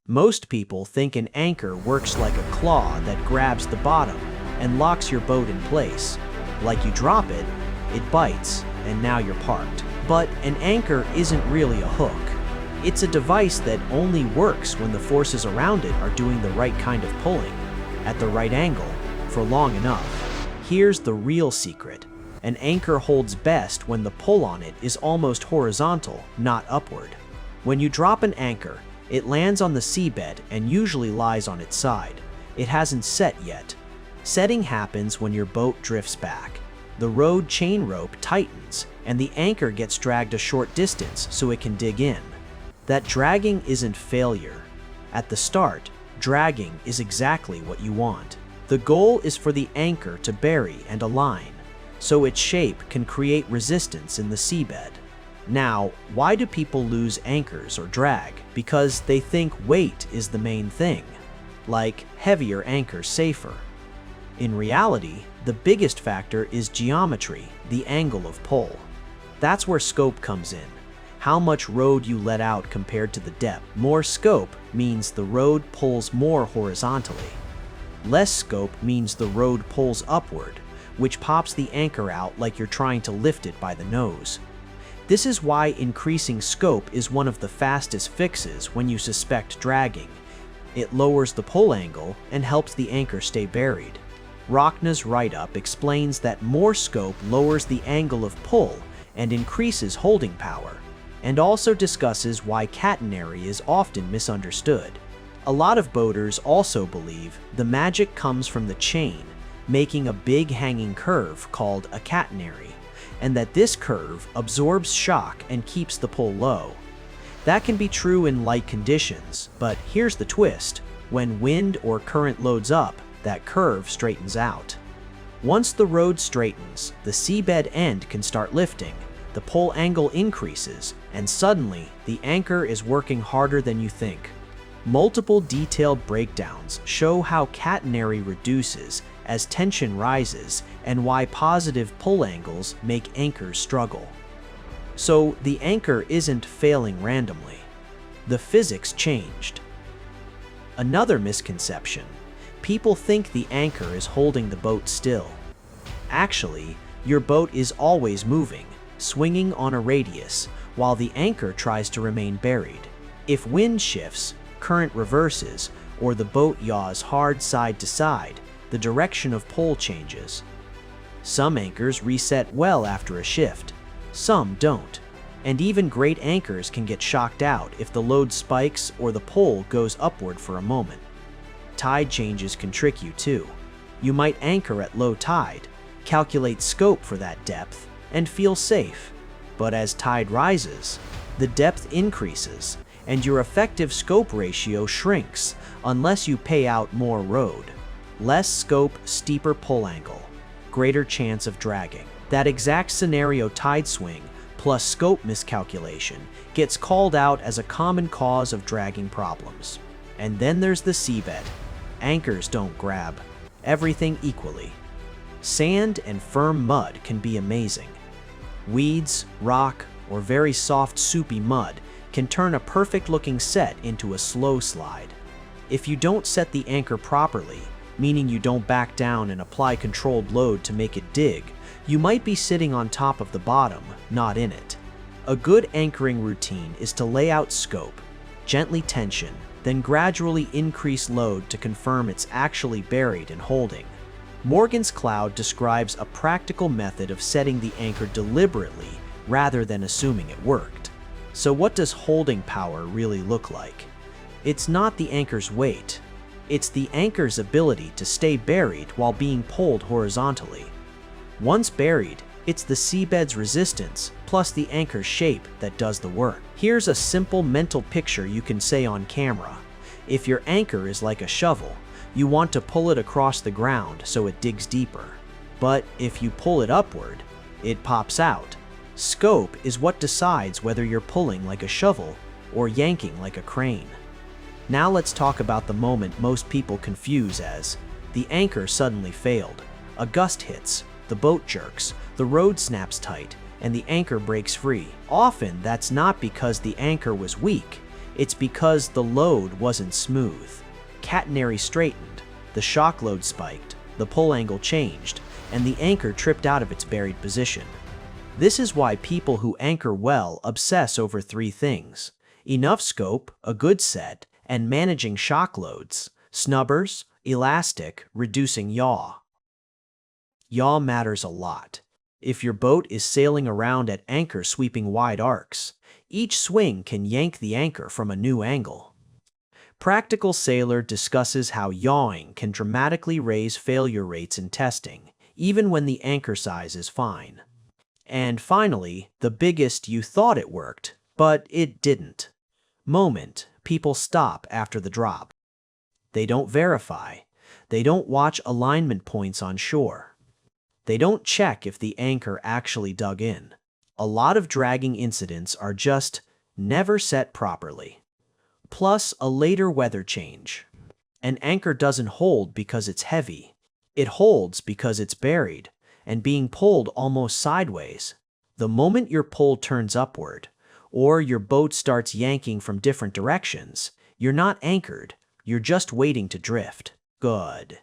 Most people think an anchor works like a claw that grabs the bottom and locks your boat in place. Like you drop it, it bites, and now you're parked. But an anchor isn't really a hook. It's a device that only works when the forces around it are doing the right kind of pulling, at the right angle, for long enough. Here's the real secret. An anchor holds best when the pull on it is almost horizontal, not upward. When you drop an anchor, it lands on the seabed and usually lies on its side. It hasn't set yet. Setting happens when your boat drifts back. The rode chain rope tightens, and the anchor gets dragged a short distance so it can dig in. That dragging isn't failure. At the start, dragging is exactly what you want. The goal is for the anchor to bury and align, so its shape can create resistance in the seabed. Now, why do people lose anchors or drag? Because they think weight is the main thing, like heavier anchors safer. In reality, the biggest factor is geometry, the angle of pull. That's where scope comes in. How much rode you let out compared to the depth. More scope means the rode pulls more horizontally. Less scope means the rode pulls upward, which pops the anchor out like you're trying to lift it by the nose. This is why increasing scope is one of the fastest fixes when you suspect dragging. It lowers the pull angle and helps the anchor stay buried. Rachna's write-up explains that more scope lowers the angle of pull and increases holding power, and also discusses why catenary is often misunderstood. A lot of boaters also believe the magic comes from the chain, making a big hanging curve called a catenary, and that this curve absorbs shock and keeps the pull low. That can be true in light conditions, but here's the twist. When wind or current loads up, that curve straightens out. Once the rode straightens, the seabed end can start lifting, the pull angle increases, and suddenly the anchor is working harder than you think. Multiple detailed breakdowns show how catenary reduces as tension rises and why positive pull angles make anchors struggle. So the anchor isn't failing randomly. The physics changed. Another misconception. People think the anchor is holding the boat still. Actually, your boat is always moving, swinging on a radius, while the anchor tries to remain buried. If wind shifts, current reverses, or the boat yaws hard side to side, the direction of pull changes. Some anchors reset well after a shift, some don't. And even great anchors can get shocked out if the load spikes or the pull goes upward for a moment. Tide changes can trick you too. You might anchor at low tide, calculate scope for that depth, and feel safe. But as tide rises, the depth increases, and your effective scope ratio shrinks unless you pay out more rode. Less scope, steeper pull angle, greater chance of dragging. That exact scenario tide swing plus scope miscalculation gets called out as a common cause of dragging problems. And then there's the seabed. Anchors don't grab everything equally. Sand and firm mud can be amazing. Weeds, rock, or very soft soupy mud can turn a perfect-looking set into a slow slide. If you don't set the anchor properly, meaning you don't back down and apply controlled load to make it dig, you might be sitting on top of the bottom, not in it. A good anchoring routine is to lay out scope, gently tension, then gradually increase load to confirm it's actually buried and holding. Morgan's Cloud describes a practical method of setting the anchor deliberately rather than assuming it worked. So what does holding power really look like? It's not the anchor's weight. It's the anchor's ability to stay buried while being pulled horizontally. Once buried, it's the seabed's resistance plus the anchor's shape that does the work. Here's a simple mental picture you can say on camera. If your anchor is like a shovel, you want to pull it across the ground so it digs deeper. But if you pull it upward, it pops out. Scope is what decides whether you're pulling like a shovel or yanking like a crane. Now let's talk about the moment most people confuse as the anchor suddenly failed. A gust hits, the boat jerks, the rode snaps tight, and the anchor breaks free. Often that's not because the anchor was weak, It's because the load wasn't smooth. Catenary straightened, the shock load spiked, the pull angle changed, and the anchor tripped out of its buried position. This is why people who anchor well obsess over three things: enough scope, a good set, and managing shock loads, snubbers, elastic, reducing yaw. Yaw matters a lot. If your boat is sailing around at anchor sweeping wide arcs, each swing can yank the anchor from a new angle. Practical Sailor discusses how yawing can dramatically raise failure rates in testing, even when the anchor size is fine. And finally, the biggest "you thought it worked, but it didn't" moment: people stop after the drop. They don't verify. They don't watch alignment points on shore. They don't check if the anchor actually dug in. A lot of dragging incidents are just never set properly. Plus a later weather change. An anchor doesn't hold because it's heavy. It holds because it's buried and being pulled almost sideways. The moment your pull turns upward, or your boat starts yanking from different directions, you're not anchored, you're just waiting to drift. Good.